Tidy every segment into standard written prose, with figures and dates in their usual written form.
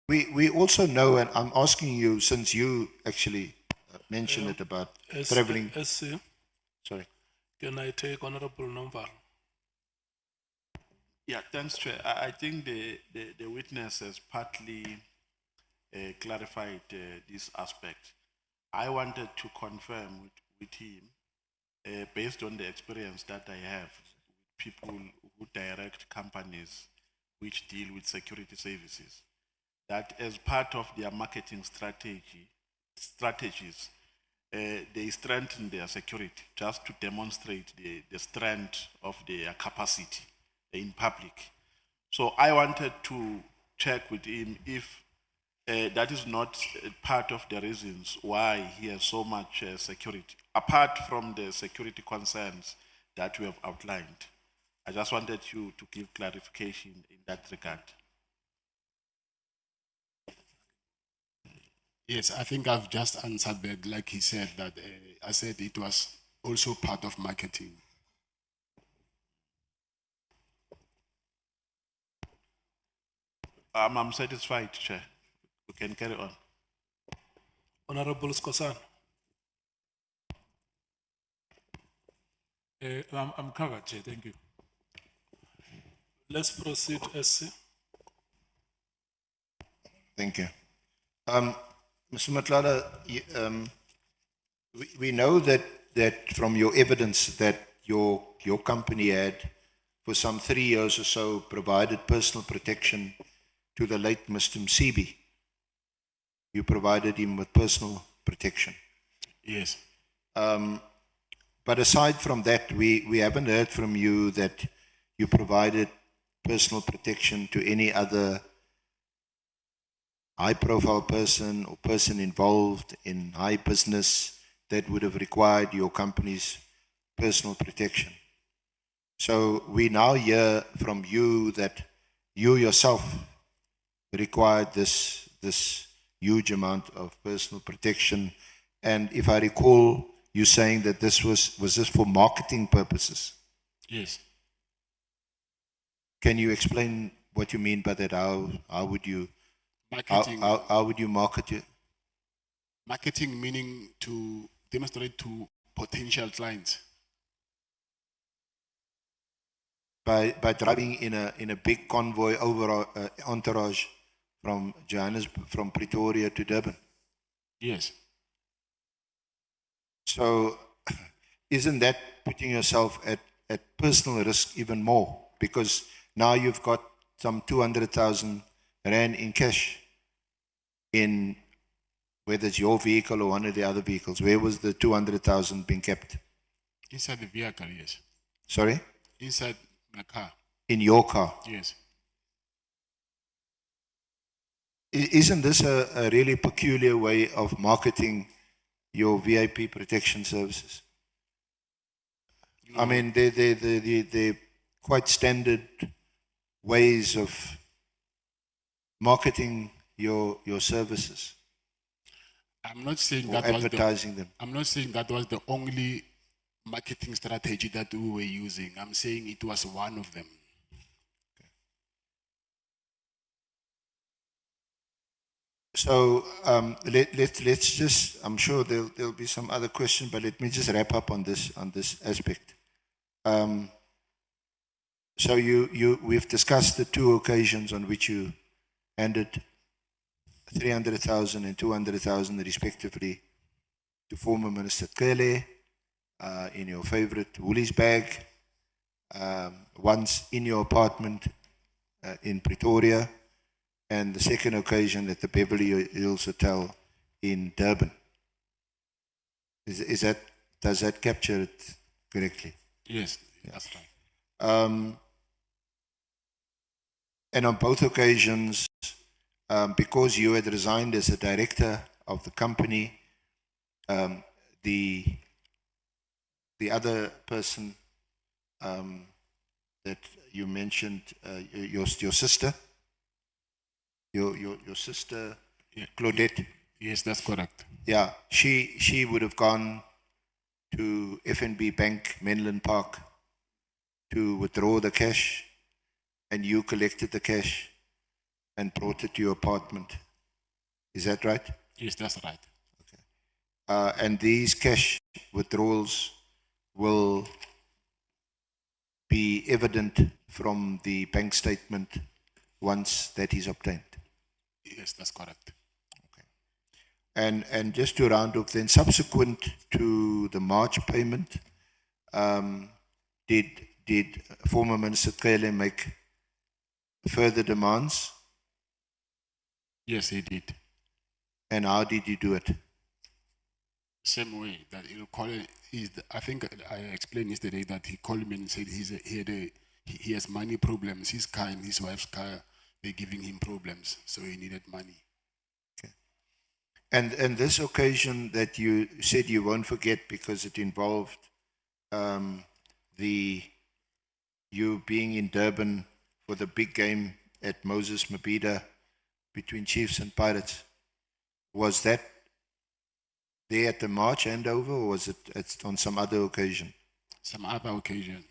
We also know, and I'm asking you, since you actually mentioned it about traveling. SC, Sorry. can I take Honorable Nomval? Yeah, thanks, Chair. I think the witness has partly clarified this aspect. I wanted to confirm with him, based on the experience that I have with people who direct companies which deal with security services, that as part of their marketing strategies, they strengthen their security just to demonstrate the strength of their capacity in public. So I wanted to check with him if that is not part of the reasons why he has so much security, apart from the security concerns that we have outlined. I just wanted you to give clarification in that regard. Yes, I think I've just answered that, like he said, that I said it was also part of marketing. I'm satisfied, Chair. We can carry on. Honorable Skosan. I'm covered, Chair. Thank you. Let's proceed, SC. Thank you. Mr. Matlala, we know that from your evidence that your company had for some 3 years or so provided personal protection to the late Mr. Msibi. You provided him with personal protection. Yes. But aside from that, we haven't heard from you that you provided personal protection to any other high-profile person or person involved in high business that would have required your company's personal protection. So we now hear from you that you yourself required this huge amount of personal protection. And if I recall, you saying that this was this for marketing purposes? Yes. Can you explain what you mean by that? How would you Marketing. How would you market it? Marketing meaning to demonstrate to potential clients. By driving in a big convoy over entourage from from Pretoria to Durban. Yes. So isn't that putting yourself at personal risk even more? Because now you've got some 200,000 Rand in cash in whether it's your vehicle or one of the other vehicles. Where was the 200,000 being kept? Inside the vehicle, yes. Sorry? Inside the car. In your car? Yes. Isn't this a really peculiar way of marketing your VIP protection services? I mean, they're quite standard ways of marketing your services. I'm not saying or that advertising them. I'm not saying that was the only marketing strategy that we were using. I'm saying it was one of them. So let's just, I'm sure there'll be some other questions, but let me just wrap up on this aspect. So we've discussed the two occasions on which you handed 300,000 and 200,000 respectively to former Minister Kele in your favorite Woolies bag, once in your apartment in Pretoria, and the second occasion at the Beverly Hills Hotel in Durban. Does that capture it correctly? Yes, that's right. And on both occasions, because you had resigned as a director of the company, the other person that you mentioned, your sister, your sister, Yeah. Claudette. Yes, that's correct. Yeah, she would have gone to FNB Bank, Menlyn Park, to withdraw the cash, and you collected the cash and brought it to your apartment. Is that right? Yes, that's right. And these cash withdrawals will be evident from the bank statement once that is obtained. Yes, that's correct. And just to round off, then subsequent to the March payment, did former Minister Kele make further demands, Yes, he did. and how did he do it? Same way that he'll call it. I think I explained yesterday that he called me and said he has money problems. His car and his wife's car, they're giving him problems, so he needed money. And this occasion that you said you won't forget because it involved you being in Durban for the big game at Moses Mabhida between Chiefs and Pirates. Was that there at the March handover, or was it on some other occasion? Some other occasion.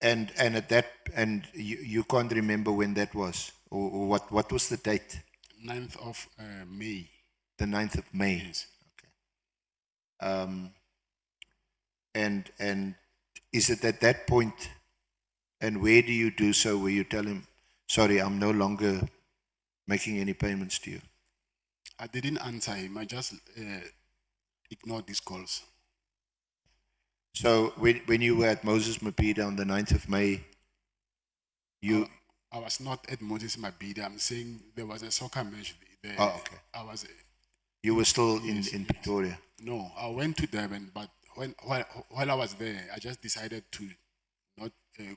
And at that, and you can't remember when that was, or what was the date? 9th of May. The 9th of May. Yes. And is it at that point, and where do you do so, where you tell him, sorry, I'm no longer making any payments to you? I didn't answer him. I just ignored these calls. So when you were at Moses Mabhida on the 9th of May, I was not at Moses Mabhida. I'm saying there was a soccer match there. Oh, okay. You were still in Pretoria. No, I went to Durban, but while I was there, I just decided to not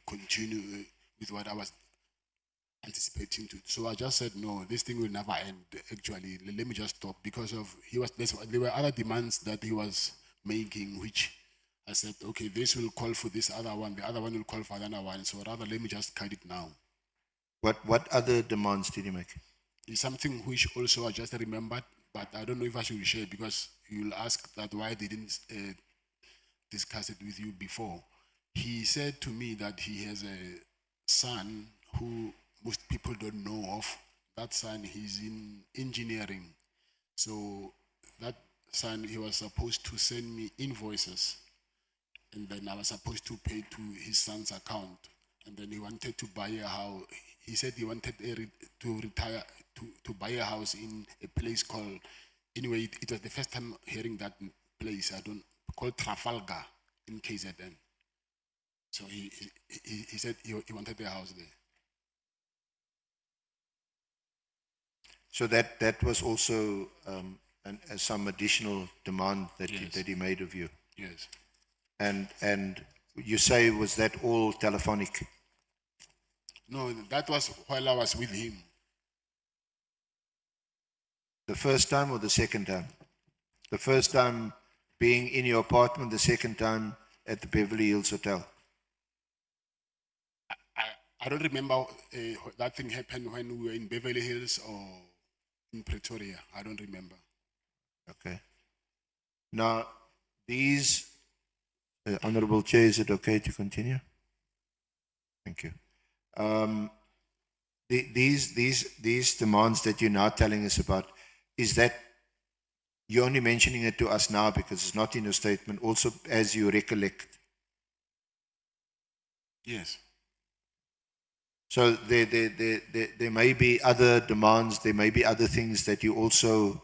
continue with what I was anticipating to. So I just said, no, this thing will never end. Actually, let me just stop, because of there were other demands that he was making, which I said, okay, this will call for this other one, the other one will call for another one. So rather, let me just cut it now. What other demands did he make? It's something which also I just remembered, but I don't know if I should share, because you'll ask that why I didn't discuss it with you before. He said to me that he has a son who most people don't know of. That son, he's in engineering. So that son, he was supposed to send me invoices, and then I was supposed to pay to his son's account. And then he wanted to buy a house. He said he wanted to retire, to buy a house in a place called, anyway, it was the first time hearing that place, called Trafalgar in KZN. So he said he wanted a house there. So that was also some additional demand that Yes. he made of you. Yes. And you say, was that all telephonic? No, that was while I was with him. The first time or the second time? The first time being in your apartment, the second time at the Beverly Hills Hotel. I don't remember that thing happened when we were in Beverly Hills or in Pretoria. I don't remember. Okay. Now, these, Honorable Chair, is it okay to continue? Thank you. These demands that you're now telling us about, is that you're only mentioning it to us now because it's not in your statement, also as you recollect? Yes. So there may be other demands, there may be other things that you also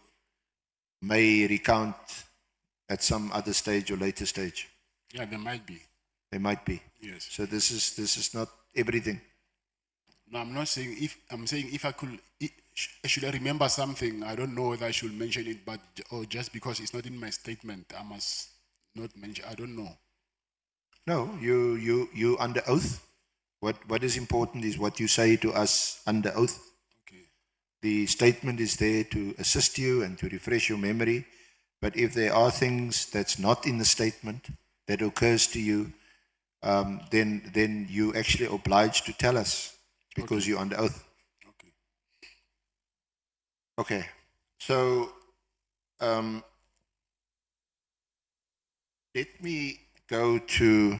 may recount at some other stage or later stage. Yeah, there might be. There might be. Yes. So this is not everything. No, I'm not saying if. I'm saying if I could, should I remember something? I don't know whether I should mention it, but or just because it's not in my statement, I must not mention. I don't know. No, you under oath. What is important is what you say to us under oath. Okay. The statement is there to assist you and to refresh your memory. But if there are things that's not in the statement that occurs to you, then you actually obliged to tell us because you're under oath. Okay. Okay. So let me go to